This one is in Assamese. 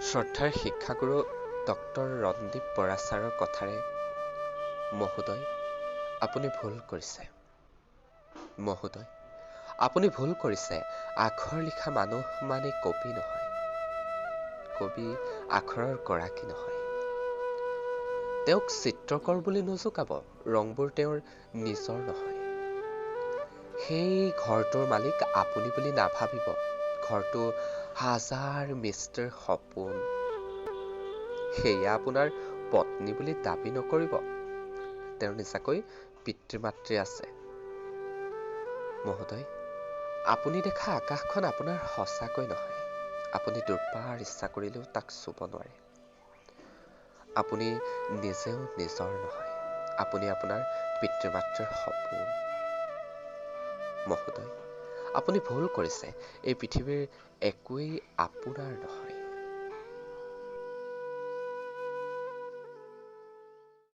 শ্ৰদ্ধাৰ শিক্ষাগুৰু ডক্টৰ ৰণদীপ বৰা ছাৰৰ কথাৰে, মহোদয়, আপুনি ভুল কৰিছে। মহোদয়, আপুনি ভুল কৰিছে। আখৰ লিখা মানুহ মানে কবি নহয়। কবি আখৰৰ গৰাকী নহয়। তেওঁক চিত্ৰকৰ বুলি নোজোকাব। ৰংবোৰ তেওঁৰ নিজৰ নহয়। সেই ঘৰটোৰ মালিক আপুনি বুলি নাভাবিব। ঘৰটো হাজাৰ মিষ্ট্ৰিৰ সপোন। সেয়া আপোনাৰ পত্নী বুলি দাবী নকৰিব। তেওঁৰ নিজাকৈ পিতৃ-মাতৃ আছে। মহোদয়, আপুনি দেখা আকাশখন আপোনাৰ সঁচাকৈ নহয়। আপুনি দুৰ্বাৰ ইচ্ছা কৰিলেও তাক চুব নোৱাৰে। আপুনি নিজেও নিজৰ নহয়। আপুনি আপোনাৰ পিতৃ-মাতৃৰ সপোন। মহোদয়, আপুনি ভুল কৰিছে। এই পৃথিৱীৰ একোৱেই আপোনাৰ নহয়।